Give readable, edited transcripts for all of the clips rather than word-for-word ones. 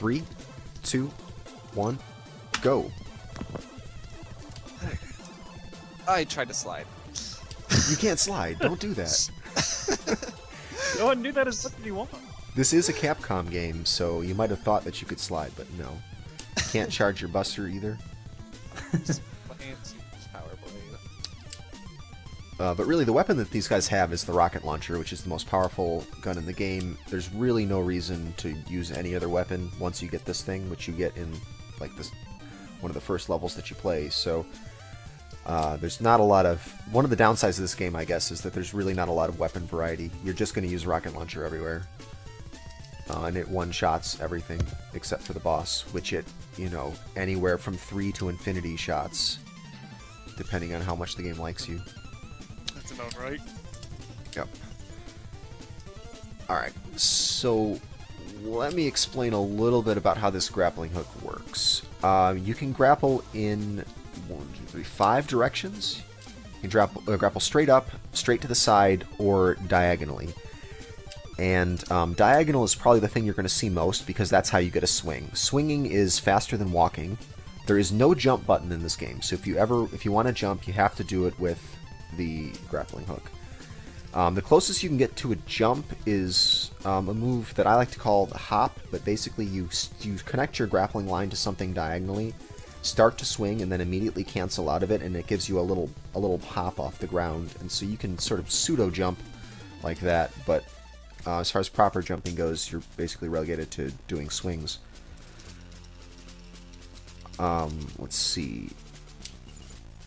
3, 2, 1, go. I tried to slide. You can't slide. Don't do that. No one knew that as much as you want. This is a Capcom game, so you might have thought that you could slide, but no. You can't charge your buster either. But really, the weapon that these guys have is the rocket launcher, which is the most powerful gun in the game. There's really no reason to use any other weapon once you get this thing, which you get in like this one of the first levels that you play. So there's not a lot of... One of the downsides of this game, I guess, is that there's really not a lot of weapon variety. You're just going to use rocket launcher everywhere. And it one-shots everything except for the boss, which it, you know, anywhere from 3 to infinity shots, depending on how much the game likes you. That's about right. Yep. Alright, so let me explain a little bit about how this grappling hook works. You can grapple in 5 directions. You can grapple straight up, straight to the side, or diagonally. And diagonal is probably the thing you're going to see most because that's how you get a swing. Swinging is faster than walking. There is no jump button in this game, so if you want to jump, you have to do it with the grappling hook. The closest you can get to a jump is a move that I like to call the hop, but basically you connect your grappling line to something diagonally, start to swing, and then immediately cancel out of it, and it gives you a little hop off the ground, and so you can sort of pseudo jump like that, but as far as proper jumping goes, you're basically relegated to doing swings. Let's see.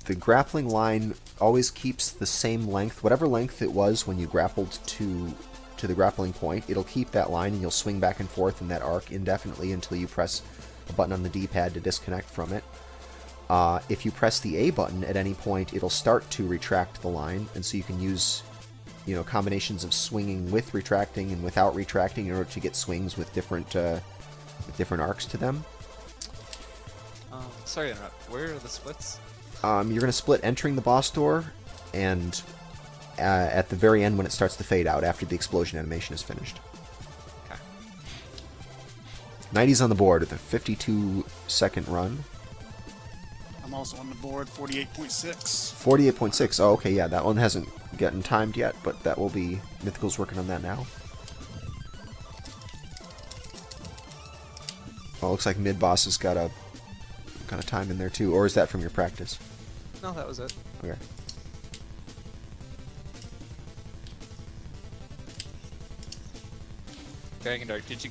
The grappling line always keeps the same length. Whatever length it was when you grappled to the grappling point, it'll keep that line, and you'll swing back and forth in that arc indefinitely until you press a button on the D-pad to disconnect from it. If you press the A button at any point, it'll start to retract the line, and so you can use, you know, combinations of swinging with retracting and without retracting in order to get swings with different arcs to them. Sorry to interrupt. Where are the splits? You're going to split entering the boss door, and at the very end when it starts to fade out after the explosion animation is finished. Okay. Knighty's on the board with a 52-second run. I'm also on the board, 48.6. 48.6. Oh, okay, yeah, that one hasn't gotten timed yet, but that will be... Mythical's working on that now. Oh, looks like Midboss has got a time in there too, or is that from your practice? No, that was it. Okay. Dragondarch, did you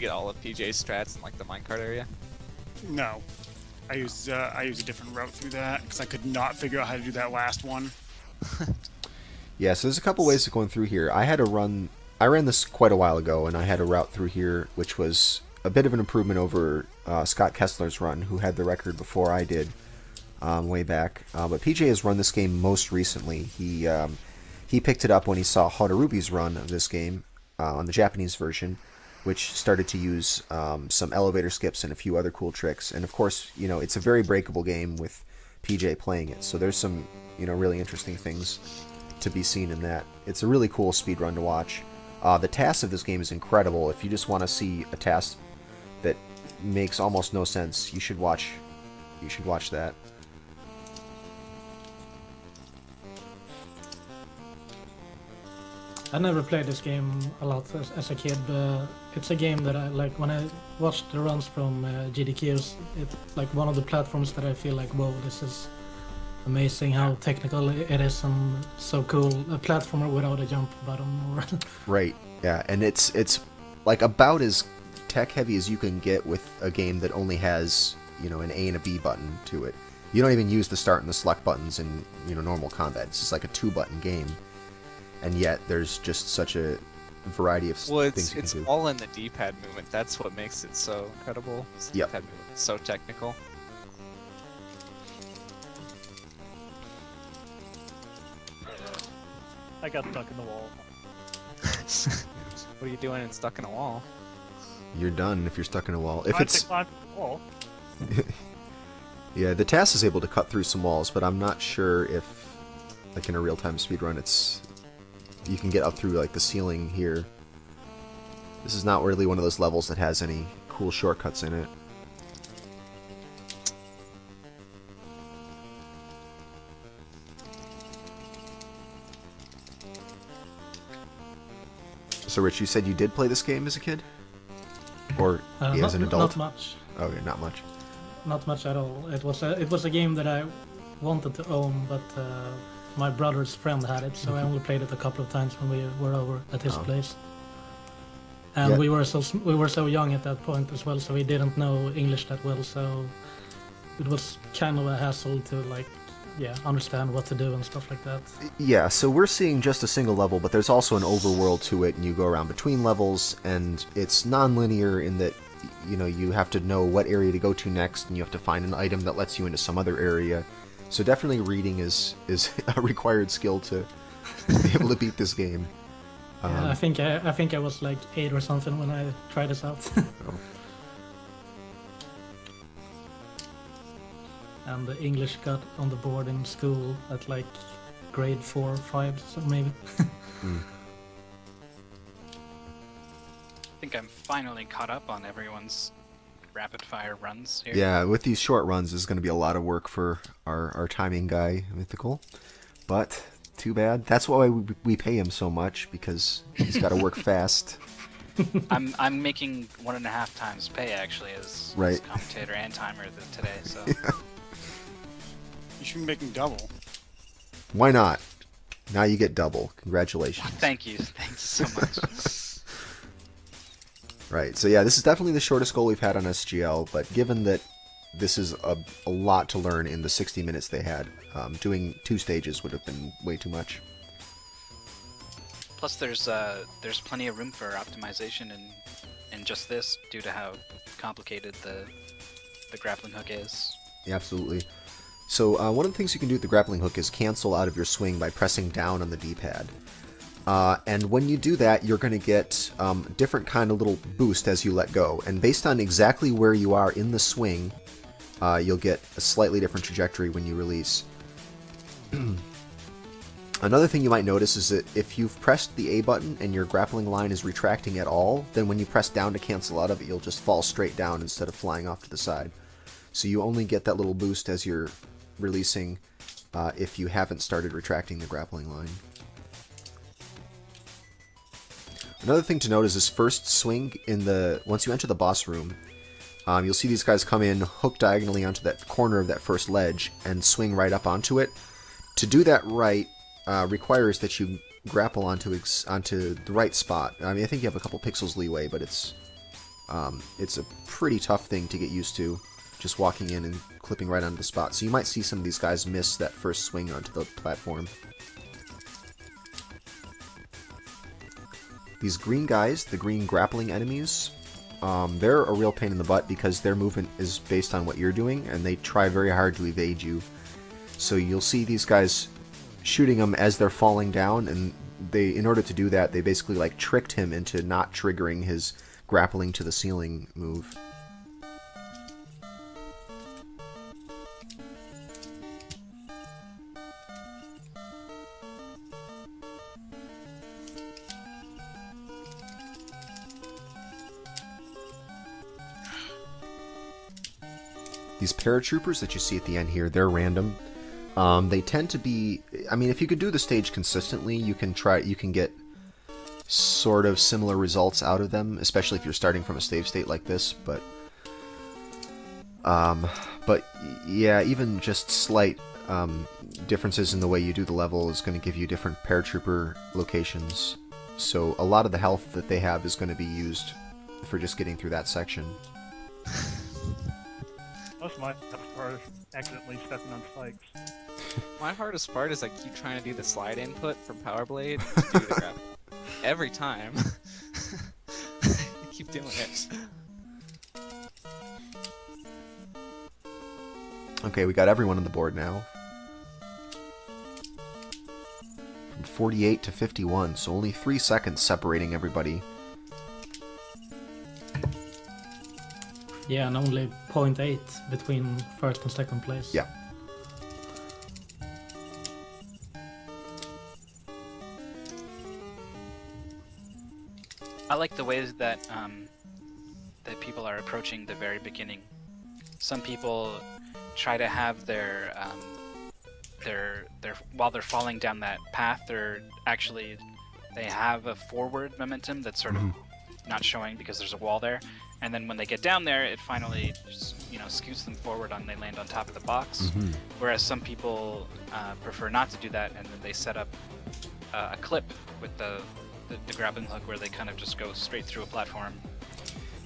get all of PJ's strats in like the minecart area? No. I used a different route through that because I could not figure out how to do that last one. Yeah, so there's a couple ways of going through here. I ran this quite a while ago, and I had a route through here which was a bit of an improvement over Scott Kessler's run, who had the record before I did way back. But PJ has run this game most recently. He picked it up when he saw Harurubi's run of this game on the Japanese version, which started to use some elevator skips and a few other cool tricks. And of course, you know, it's a very breakable game with PJ playing it, so there's some, you know, really interesting things to be seen in that. It's a really cool speedrun to watch. The task of this game is incredible. If you just want to see a task that makes almost no sense, you should watch that. I never played this game a lot as a kid, but it's a game that I like. When I watched the runs from GDQs, it's like one of the platforms that I feel like, whoa, this is amazing how technical it is and so cool. A platformer without a jump button. Or Right, yeah, and it's like about as tech heavy as you can get with a game that only has, you know, an A and a B button to it. You don't even use the start and the select buttons in, you know, normal combat. It's just like a 2-button game. And yet, there's just such a variety of things you can do. It's all in the D-pad movement. That's what makes it so incredible. The Yep. D-pad movement is so technical. I got stuck in the wall. What are you doing and stuck in a wall? You're done if you're stuck in a wall. If I it's climbed the wall. yeah, the TAS is able to cut through some walls, but I'm not sure if, like in a real-time speedrun, you can get up through like the ceiling here. This is not really one of those levels that has any cool shortcuts in it. So, Rich, you said you did play this game as a kid? Or as an adult? Not much. Okay, not much. Not much at all. It was a game that I wanted to own, but my brother's friend had it, so I only played it a couple of times when we were over at his place. And Yeah. we were so young at that point as well, so we didn't know English that well, so it was kind of a hassle to understand what to do and stuff like that. Yeah, so we're seeing just a single level, but there's also an overworld to it, and you go around between levels, and it's non-linear in that, you know, you have to know what area to go to next, and you have to find an item that lets you into some other area. So definitely reading is a required skill to be able to beat this game. Yeah, I think I was like 8 or something when I tried this out. Oh. And the English got on the board in school at like grade 4 or 5, so maybe. Mm. I think I'm finally caught up on everyone's rapid fire runs here. Yeah, with these short runs, there's going to be a lot of work for our timing guy, Mythical. But too bad. That's why we pay him so much, because he's got to work fast. I'm making 1.5 times pay actually as commentator and timer today. So You should be making double. Why not? Now you get double. Congratulations. thanks so much. Right, so yeah, this is definitely the shortest goal we've had on SGL, but given that this is a lot to learn in the 60 minutes they had, doing 2 stages would have been way too much. Plus, there's plenty of room for optimization in just this, due to how complicated the grappling hook is. Yeah, absolutely. So one of the things you can do with the grappling hook is cancel out of your swing by pressing down on the D-pad. And when you do that, you're going to get different kind of little boost as you let go. And based on exactly where you are in the swing, you'll get a slightly different trajectory when you release. Another thing you might notice is that if you've pressed the A button and your grappling line is retracting at all, then when you press down to cancel out of it, you'll just fall straight down instead of flying off to the side. So you only get that little boost as you're releasing if you haven't started retracting the grappling line. Another thing to note is this first swing once you enter the boss room, you'll see these guys come in, hook diagonally onto that corner of that first ledge, and swing right up onto it. To do that right requires that you grapple onto the right spot. I mean, I think you have a couple pixels leeway, but it's a pretty tough thing to get used to, just walking in and clipping right onto the spot. So you might see some of these guys miss that first swing onto the platform. These green guys, the green grappling enemies, they're a real pain in the butt because their movement is based on what you're doing, and they try very hard to evade you. So you'll see these guys shooting them as they're falling down, and in order to do that, they basically like tricked him into not triggering his grappling to the ceiling move. These paratroopers that you see at the end here, they're random. They tend to be, I mean, if you could do the stage consistently, you can get sort of similar results out of them, especially if you're starting from a save state like this, but yeah, even just slight differences in the way you do the level is going to give you different paratrooper locations. So a lot of the health that they have is going to be used for just getting through that section. Most of my toughest part is accidentally stepping on spikes. My hardest part is I keep trying to do the slide input from Power Blade to do the grapple. Every time. I keep doing it. Okay, we got everyone on the board now. From 48 to 51, so only 3 seconds separating everybody. Yeah, and only 0.8 between first and second place. Yeah. I like the ways that people are approaching the very beginning. Some people try to have their while they're falling down that path, they have a forward momentum that's sort of not showing because there's a wall there, and then when they get down there, it finally just, scoots them forward and they land on top of the box. Whereas some people prefer not to do that, and then they set up a clip with the grappling hook where they kind of just go straight through a platform.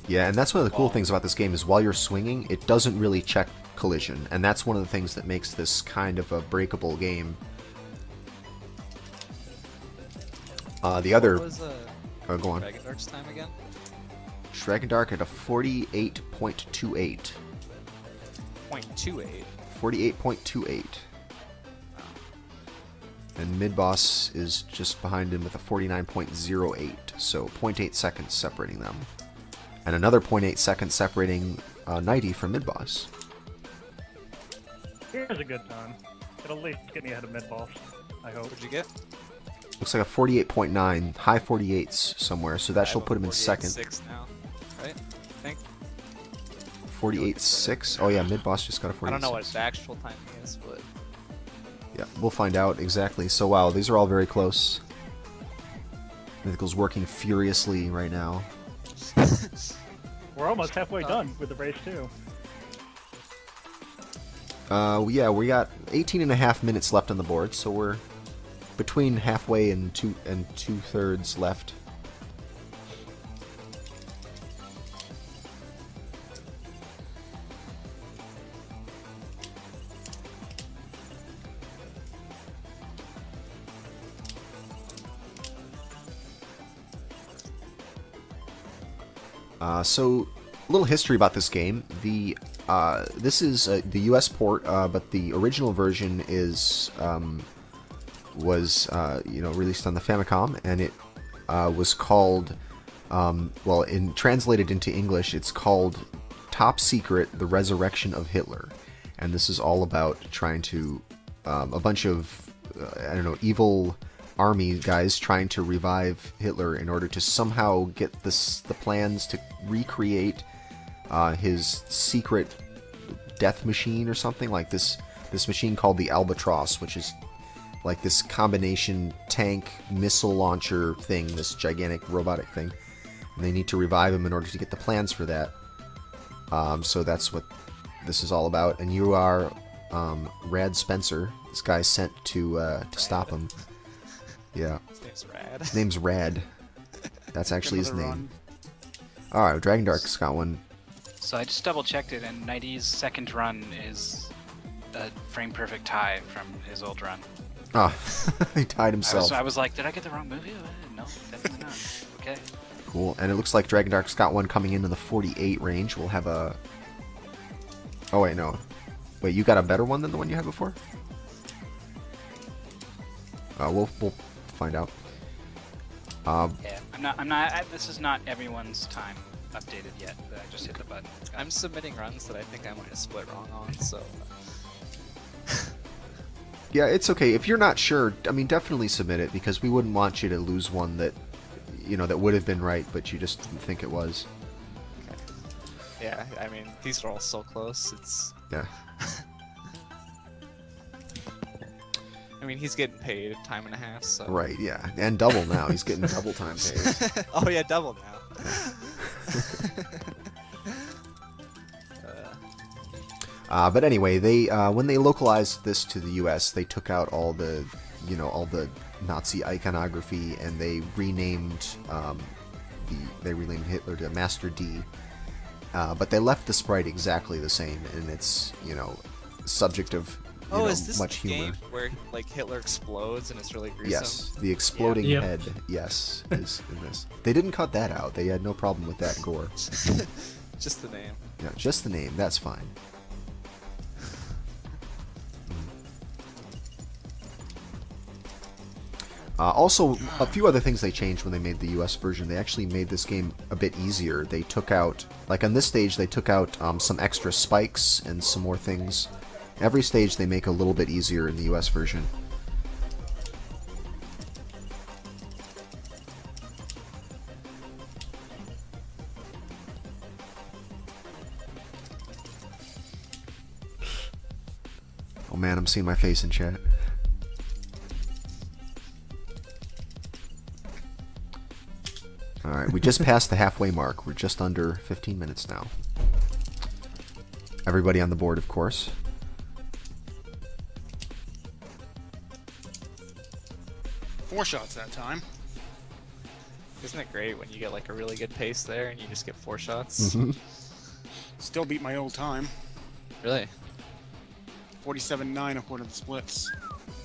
Yeah, and that's one of the cool things about this game is while you're swinging, it doesn't really check collision, and that's one of the things that makes this kind of a breakable game. The other... What was oh, go on. Dragondarch's time again? Dragondarch at a 48.28. 0.28. 48.28. And Midboss is just behind him with a 49.08, so 0.8 seconds separating them. And another 0.8 seconds separating Knighty from Midboss. Here's a good time. It'll at least get me ahead of Midboss, I hope. What'd you get? Looks like a 48.9, high 48s somewhere, so that shall put him in second. 48.6 now, right? I think. 48.6? Oh yeah, Midboss just got a 48.6. I don't know what the actual timing is, but... Yeah, we'll find out exactly. So wow, these are all very close. Mythical's working furiously right now. We're almost halfway done with the race, too. Yeah, we got 18.5 minutes left on the board, so we're between halfway and two-thirds left. So, a little history about this game. This is the U.S. port, but the original version was released on the Famicom, and it was called, translated into English, it's called Top Secret: The Resurrection of Hitler, and this is all about trying to a bunch of evil army guys trying to revive Hitler in order to somehow get the plans to recreate his secret death machine or something like this machine called the Albatross, which is like this combination tank missile launcher thing, this gigantic robotic thing, and they need to revive him in order to get the plans for that. So that's what this is all about, and you are Rad Spencer. This guy's sent to stop him. Yeah. His name's Rad. His name's Rad. That's actually his name. Alright, Dragondarch's got one. So I just double checked it, and Knighty's second run is a frame perfect tie from his old run. Oh, he tied himself. I was like, did I get the wrong movie? No, definitely not. Okay. Cool. And it looks like Dragondarch's got one coming into the 48 range. We'll have a... Oh, wait, no. Wait, you got a better one than the one you had before? We'll find out. Yeah, I'm not. This is not everyone's time updated yet. But I just hit the button. I'm submitting runs that I think I might have split wrong on, so... Yeah, it's okay. If you're not sure, I mean, definitely submit it, because we wouldn't want you to lose one that, that would have been right, but you just didn't think it was. Okay. Yeah, I mean, these are all so close, it's... Yeah. I mean, he's getting paid time and a half, so... Right, yeah. And double now. He's getting double time paid. Oh yeah, double now. But anyway, they when they localized this to the U.S., they took out all the, all the Nazi iconography, and they renamed Hitler to Master D. But they left the sprite exactly the same, and it's subject of is this much the humor. game where like Hitler explodes and it's really gruesome? Yes, the exploding Yeah. head. Yes, is in this. They didn't cut that out. They had no problem with that gore. Just the name. Yeah, just the name. That's fine. Also, a few other things they changed when they made the US version. They actually made this game a bit easier. They took out, like on this stage, they took out some extra spikes and some more things. Every stage they make a little bit easier in the US version. Oh man, I'm seeing my face in chat. Alright, we just passed the halfway mark. We're just under 15 minutes now. Everybody on the board, of course. Four shots that time. Isn't it great when you get like a really good pace there and you just get 4 shots? Still beat my old time. Really? 47.9 according to the splits.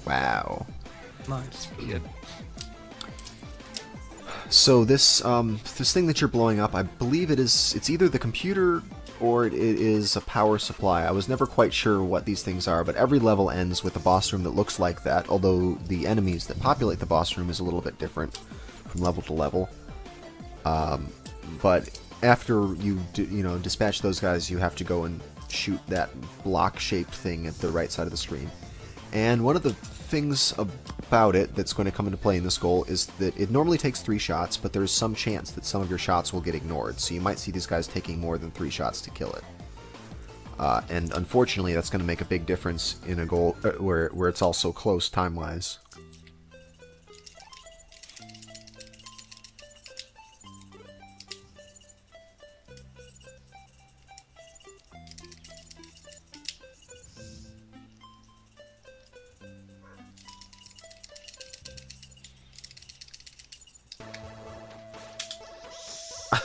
Wow. Nice. Pretty good. So this this thing that you're blowing up, I believe it's either the computer or it is a power supply. I was never quite sure what these things are, but every level ends with a boss room that looks like that, although the enemies that populate the boss room is a little bit different from level to level. But after you dispatch those guys, you have to go and shoot that block-shaped thing at the right side of the screen. And one of the things about it that's going to come into play in this goal is that it normally takes 3 shots, but there's some chance that some of your shots will get ignored. So you might see these guys taking more than 3 shots to kill it. And unfortunately, that's going to make a big difference in a goal where it's also close time-wise.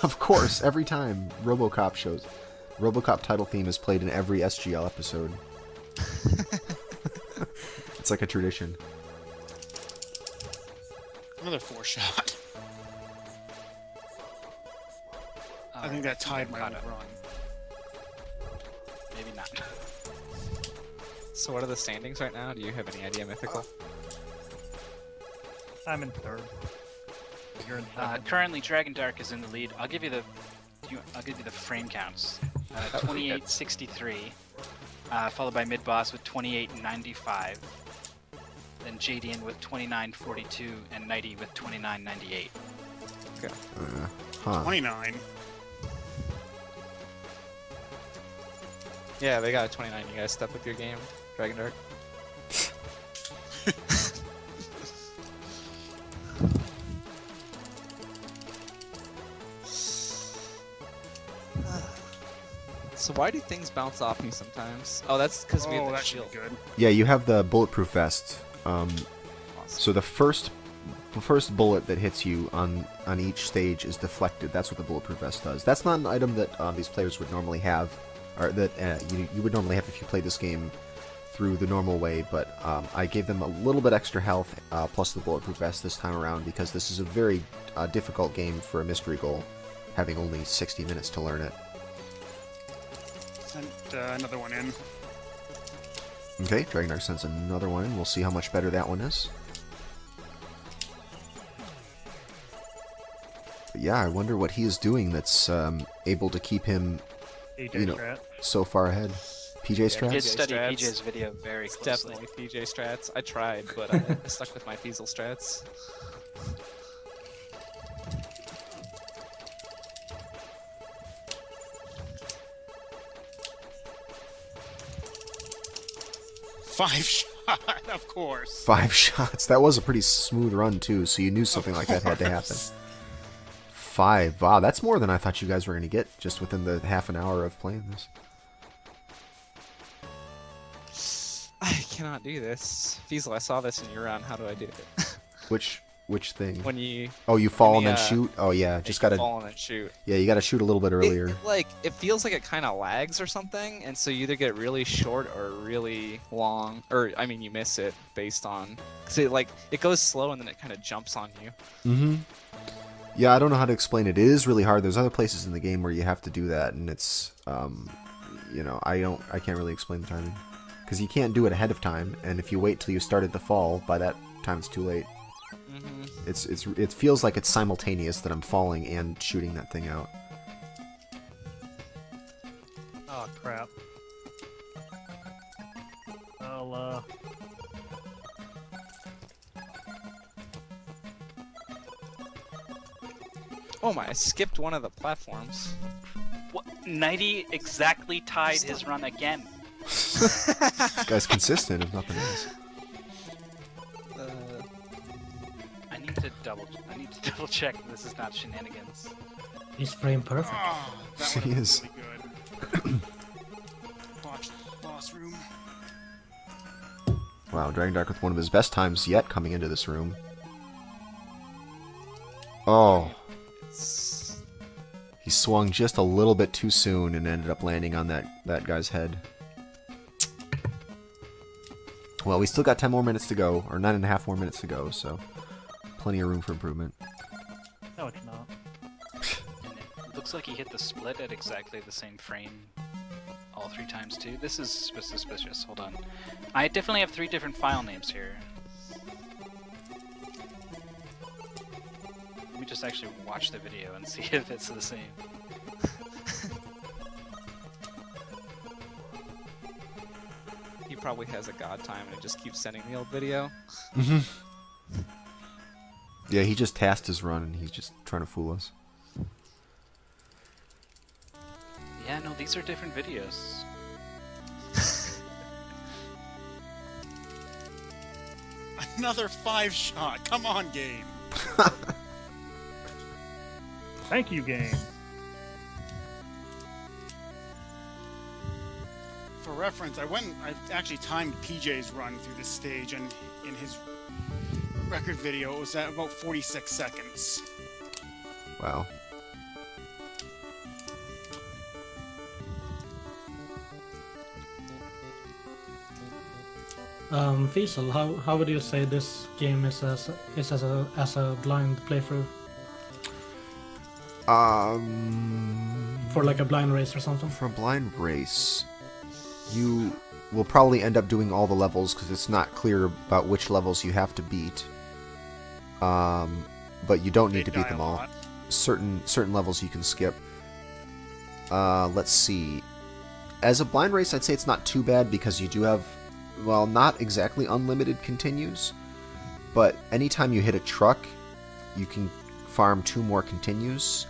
Of course, every time RoboCop shows, RoboCop title theme is played in every SGL episode. It's like a tradition. Another 4 shot. I think that tied my own run. Maybe not. So what are the standings right now? Do you have any idea, Mythical? I'm in third. You're in second. Currently, Dragondarch is in the lead. I'll give you the frame counts. 28.63, followed by Midboss with 28.95. Then Jadian with 29.42 and Knighty with 29.98. Okay. 29. Yeah, they got a 29. You guys step with your game, Dragondarch. So why do things bounce off me sometimes? Oh, that's because we have Oh, the that should shield. be good. Yeah, you have the bulletproof vest. Awesome. So the first bullet that hits you on each stage is deflected. That's what the bulletproof vest does. That's not an item that these players would normally have, or that you would normally have if you played this game through the normal way. But I gave them a little bit extra health plus the bulletproof vest this time around because this is a very difficult game for a mystery goal, having only 60 minutes to learn it. Sent another one in. Okay, Dragondarch sends another one in. We'll see how much better that one is. But yeah, I wonder what he is doing that's able to keep him, AJ Strat. so far ahead. PJ Did Strats? study strats. PJ's video very It's closely. definitely PJ strats. I tried, but I stuck with my feasel strats. Five shot, of course. 5 shots. That was a pretty smooth run, too, so you knew something like that had to happen. 5. Wow, that's more than I thought you guys were going to get just within the half an hour of playing this. I cannot do this. Feasel, I saw this in your run. How do I do it? Which thing? When you Oh, you fall when and then you, shoot? Oh, yeah, just gotta... fall and then shoot. Yeah, you gotta shoot a little bit earlier. It feels like it kind of lags or something, and so you either get really short or really long, or I mean, you miss it based on because it goes slow and then it kind of jumps on you. Mm-hmm. Yeah, I don't know how to explain it. It is really hard. There's other places in the game where you have to do that, and it's, I can't really explain the timing. Because you can't do it ahead of time, and if you wait till you started to fall, by that time it's too late. Mm-hmm. It feels like it's simultaneous that I'm falling and shooting that thing out. Oh crap. I'll Oh my! I skipped one of the platforms. What? Knighty exactly tied his run again. This guy's consistent, if nothing else. I need to double check this is not shenanigans. He's frame perfect. Oh, that He would have is. been really good. Boss room. Wow, Dragondarch with one of his best times yet coming into this room. Oh. He swung just a little bit too soon and ended up landing on that guy's head. Well, we still got 10 more minutes to go, or 9.5 more minutes to go, so plenty of room for improvement. No, it's not. And it looks like he hit the split at exactly the same frame all 3 times too. This is suspicious. Hold on. I definitely have 3 different file names here. Let me just actually watch the video and see if it's the same. He probably has a god time and it just keeps sending the old video. Yeah, he just tasked his run and he's just trying to fool us. Yeah, no, these are different videos. Another 5-shot. Come on, game. Thank you, game. For reference, I actually timed PJ's run through this stage, and in his record video, it was at about 46 seconds. Wow. Feasel, how would you say this game is as a blind playthrough for like a blind race or something? For a blind race, you will probably end up doing all the levels because it's not clear about which levels you have to beat. But you don't need to beat them all. Certain levels you can skip. Let's see. As a blind race, I'd say it's not too bad because you do have, well, not exactly unlimited continues, but anytime you hit a truck, you can farm 2 more continues.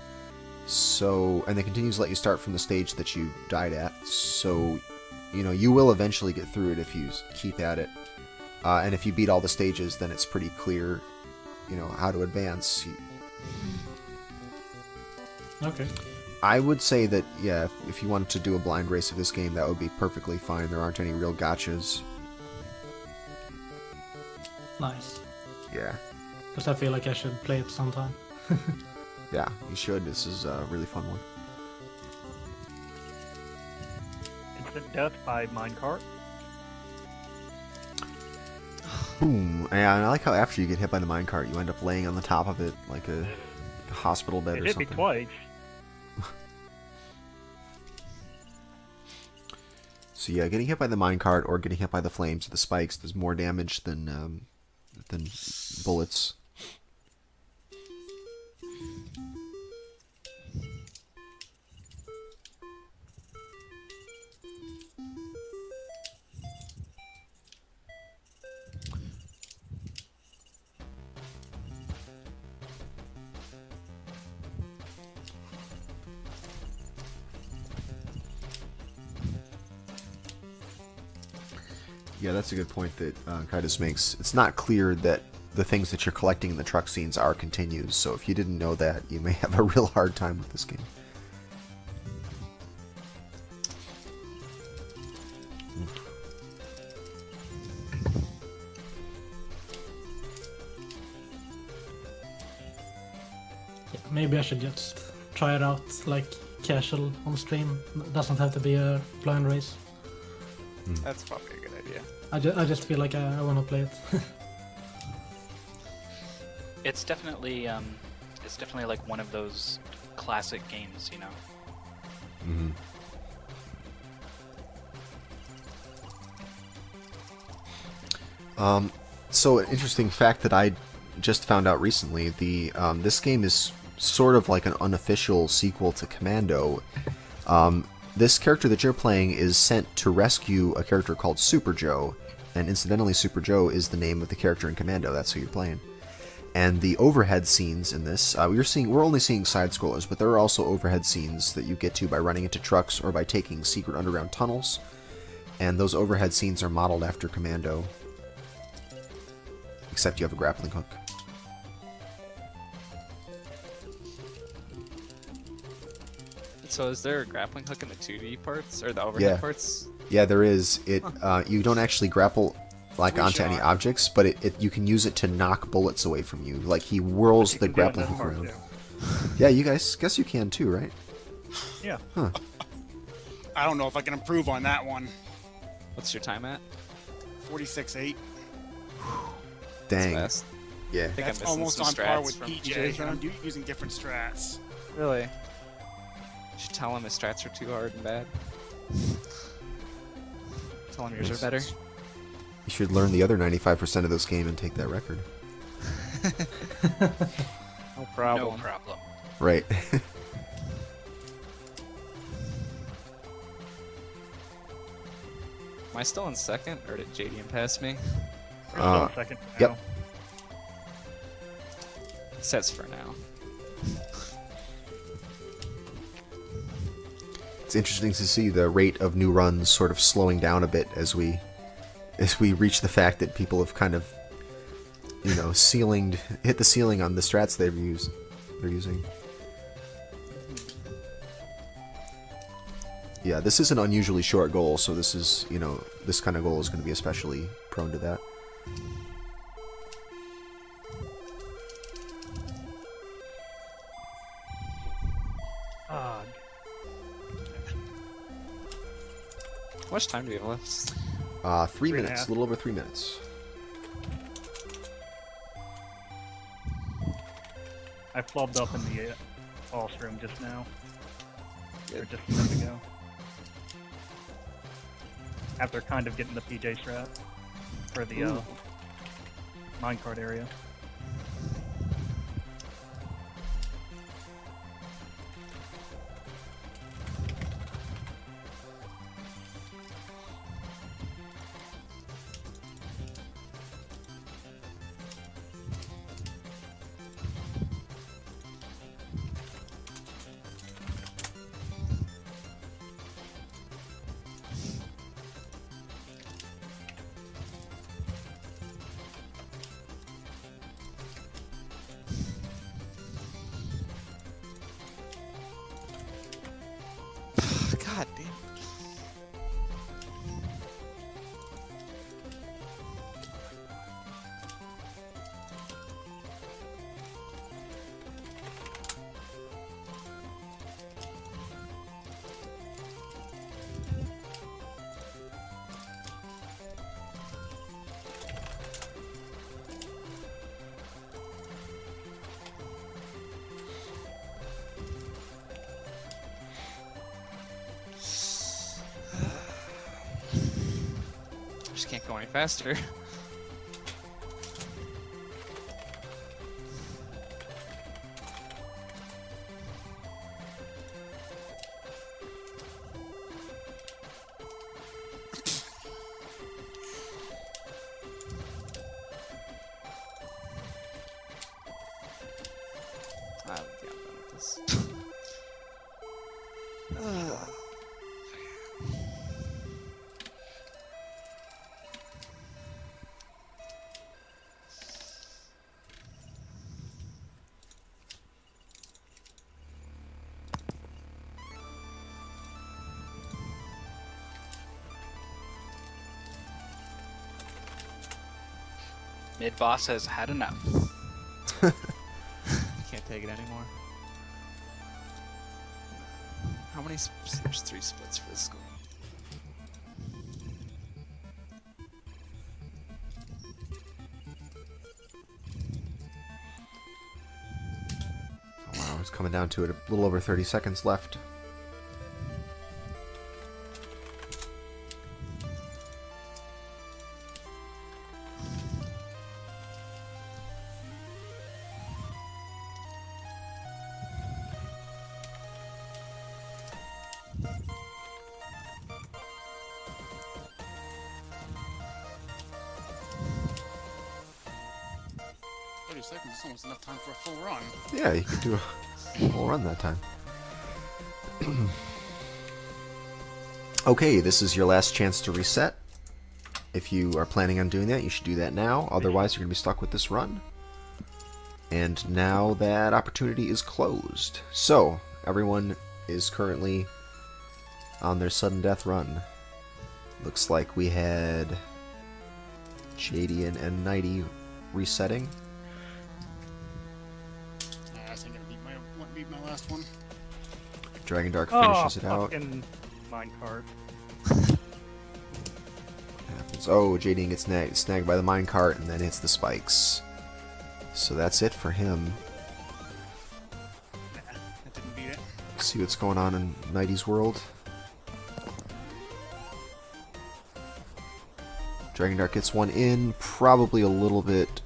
So, and the continues let you start from the stage that you died at. So, you know, you will eventually get through it if you keep at it. And if you beat all the stages, then it's pretty clear, you know, how to advance. Okay. I would say that, yeah, if you wanted to do a blind race of this game, that would be perfectly fine. There aren't any real gotchas. Nice. Yeah. Because I feel like I should play it sometime. Yeah, you should. This is a really fun one. Instant death by minecart. Boom. Yeah, and I like how after you get hit by the minecart, you end up laying on the top of it like a hospital bed It or hit something. me twice. So yeah, getting hit by the minecart or getting hit by the flames or the spikes does more damage than bullets. Yeah, that's a good point that Kaitis makes. It's not clear that the things that you're collecting in the truck scenes are continues, so if you didn't know that, you may have a real hard time with this game. Yeah, maybe I should just try it out like casual on stream. It doesn't have to be a blind race. That's probably a good idea. I just feel like I want to play it. It's definitely like one of those classic games, you know. Mm-hmm. So an interesting fact that I just found out recently, this game is sort of like an unofficial sequel to Commando. This character that you're playing is sent to rescue a character called Super Joe, and incidentally Super Joe is the name of the character in Commando, that's who you're playing. And the overhead scenes in this, we're only seeing side scrollers, but there are also overhead scenes that you get to by running into trucks or by taking secret underground tunnels. And those overhead scenes are modeled after Commando. Except you have a grappling hook. So is there a grappling hook in the 2D parts or the overhead Yeah. parts? Yeah, there is. It you don't actually grapple like We onto any shot. objects, but you can use it to knock bullets away from you. Like he whirls You the can do it in grappling this hook part, around. too. Yeah, you guess you can too, right? Yeah. Huh. I don't know if I can improve on that one. What's your time at? 46.8. Dang. Fast. Yeah. I think That's I'm missing almost some on par strats with from PJ. PJ's And I'm run. using different strats. Really? You should tell him his strats are too hard and bad. Tell him yours are better. You should learn the other 95% of this game and take that record. No problem. No problem. Right. Am I still in second, or did Jadian pass me? We're still in second for yep. now. Sets for now. It's interesting to see the rate of new runs sort of slowing down a bit as we reach the fact that people have kind of, you know, hit the ceiling on the strats they're using. Yeah, this is an unusually short goal, so this is, you know, this kind of goal is going to be especially prone to that. Ah, How much time do we have left? 3 3 and a minutes, half. a little over 3 minutes. I flubbed up in the boss room just now. Or just a minute ago. After kind of getting the PJ strat for the minecart area. God damn. Just can't go any faster. I don't think I'm done with this. Ugh. Midboss has had enough. Can't take it anymore. How many? There's 3 splits for this school. Wow, it's coming down to it. A little over 30 seconds left. Seconds is almost enough time for a full run. Yeah, you can do a whole run that time. Okay, this is your last chance to reset. If you are planning on doing that, you should do that now. Otherwise, you're going to be stuck with this run. And now that opportunity is closed. So, everyone is currently on their sudden death run. Looks like we had Jadian and Knighty resetting. Yeah, I think I beat my last one. Dragondarch finishes it out. Fucking minecart. Happens. Oh, Jadian gets snagged by the minecart and then hits the spikes. So that's it for him. Nah, that didn't beat it. See what's going on in Knighty's world. Dragondarch gets one in, probably a little bit.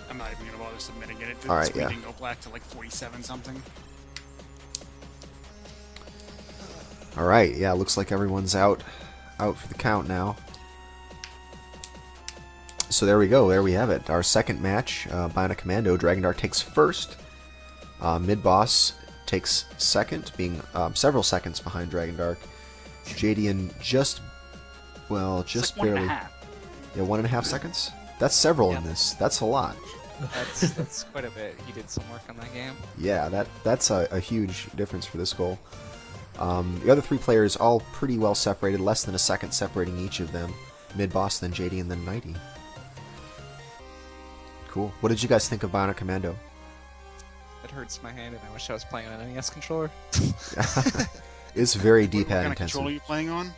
I'm not even gonna bother submitting it. All right, screen yeah. didn't go black to like 47 something. All right, yeah, looks like everyone's out for the count now. So there we go, there we have it. Our second match, Bionic Commando. Dragondarch takes first. Midboss takes second, being several seconds behind Dragondarch. Jadian just It's like barely. 1.5. Yeah, 1.5 seconds. That's several in this. That's a lot. That's quite a bit. He did some work on that game. Yeah, that's a huge difference for this goal. The other three players all pretty well separated, less than a second separating each of them. Midboss, then Jadian, then Knighty. Cool. What did you guys think of Bionic Commando? It hurts my hand, and I wish I was playing on an NES controller. It's very What D-pad kind of intensive. controller are you playing on?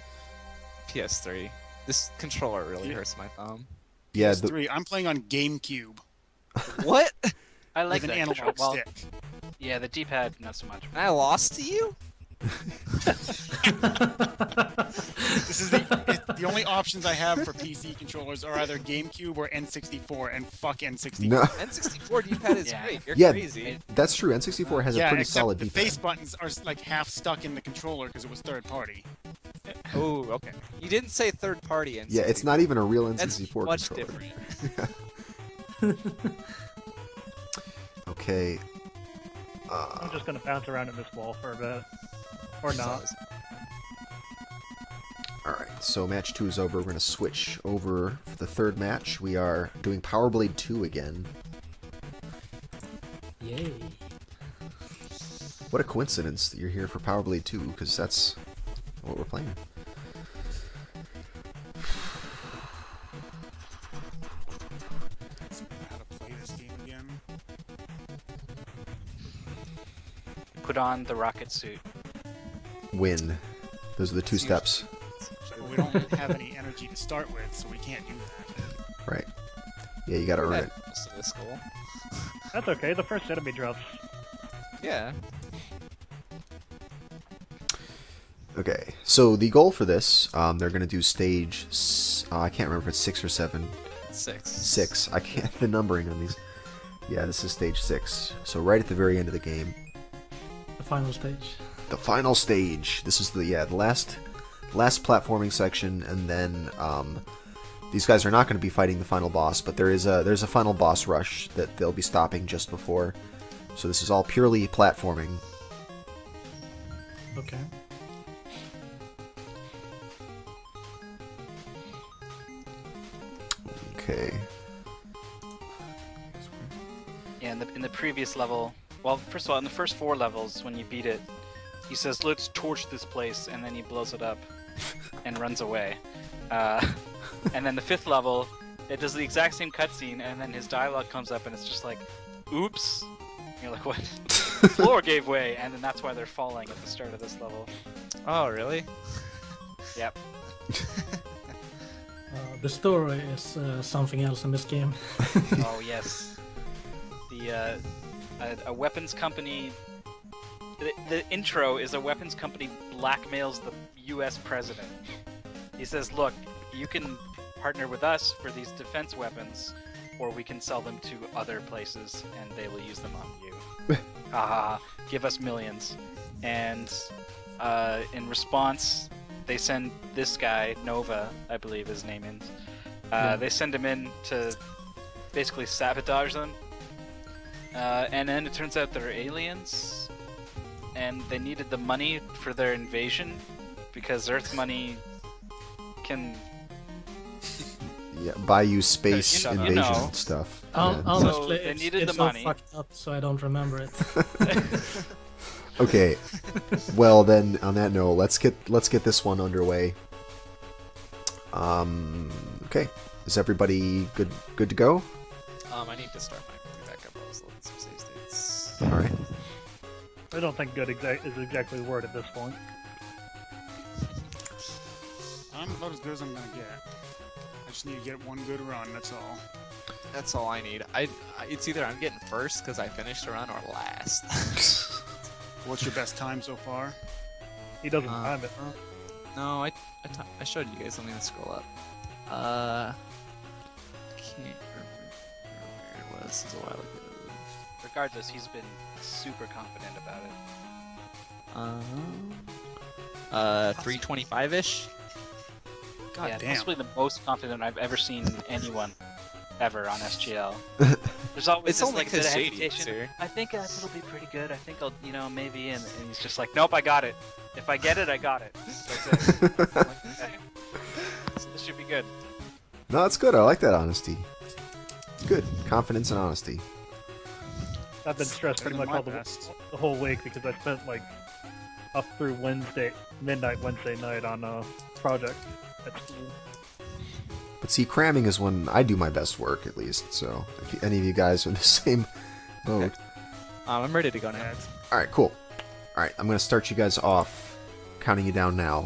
PS3. This controller really hurts my thumb. Yeah, PS3. I'm playing on GameCube What? I like with an that analog control. Well, stick. yeah, the D-pad not so much. I lost to you? This is the only options I have for PC controllers are either GameCube or N64, and fuck N64. no, N64 D-pad is Yeah. great. You're Yeah. crazy. that's true. N64 has a Yeah, pretty except solid the D-pad. face buttons are like half stuck in the controller because it was third party. Oh, okay. You didn't say third party N64. Yeah, it's not even a real That's N64 much controller. different. Okay. I'm just gonna bounce around in this wall for a bit. Or not. Alright, so match 2 is over. We're going to switch over for the third match. We are doing Power Blade 2 again. Yay. What a coincidence that you're here for Power Blade 2, because that's what we're playing. Let's figure out how to play this game again. Put on the rocket suit. Win. Those are the two steps. But we don't have any energy to start with, so we can't do that. Right. Yeah, you gotta earn it. Most of this goal. That's okay, the first enemy drops. Yeah. Okay, so the goal for this, they're gonna do stage, I can't remember if it's 6 or 7. 6. 6. I can't, the numbering on these. Yeah, this is stage 6. So right at the very end of the game. The final stage. The final stage. This is the last platforming section, and then these guys are not going to be fighting the final boss, but there's a final boss rush that they'll be stopping just before. So this is all purely platforming. Okay. Okay. Yeah, in the previous level, well, first of all, in the first 4 levels, when you beat it, he says, "Let's torch this place," and then he blows it up and runs away. And then the 5th level, it does the exact same cutscene, and then his dialogue comes up, and it's just like, "Oops." And you're like, "What?" The floor gave way, and then that's why they're falling at the start of this level. Oh, really? Yep. The story is something else in this game. Oh yes. The a weapons company. The intro is a weapons company blackmails the U.S. president. He says, "Look, you can partner with us for these defense weapons, or we can sell them to other places, and they will use them on you. Give us millions." And in response, they send this guy, Nova, I believe his name is. They send him in to basically sabotage them. And then it turns out they're aliens, and they needed the money for their invasion because Earth money can. Yeah, buy you space You know. invasion stuff. Yeah. Honestly, they it's, needed it's the so money. fucked up, so I don't remember it. Okay. Well then, on that note, let's get this one underway. Okay. Is everybody good to go? I need to start my backup. I was looking at some save states. All right. I don't think good is exactly the word at this point. I'm about as good as I'm gonna get. I just need to get one good run. That's all. That's all I need. It's either I'm getting first because I finished a run or last. What's your best time so far? He doesn't time it. No, I showed you guys. Let me scroll up. Can't remember where it was. This was a while ago. Regardless, he's been super confident about it. 325-ish. God Yeah, damn. possibly the most confident I've ever seen anyone ever on SGL. There's always It's this, only like, bit of 'cause Jadian's hesitation. here. I think it'll be pretty good. I think I'll, maybe. And he's just like, nope, I got it. If I get it, I got it. That's it. I'm like, okay. So this should be good. No, that's good. I like that honesty. It's good. Confidence and honesty. I've been stressed pretty much my all best. the whole week because I spent like up through midnight Wednesday night on a project at school. But see, cramming is when I do my best work, at least. So, if any of you guys are in the same boat. I'm ready to go now. Yeah, it's All right, cool. All right, I'm going to start you guys off, counting you down now.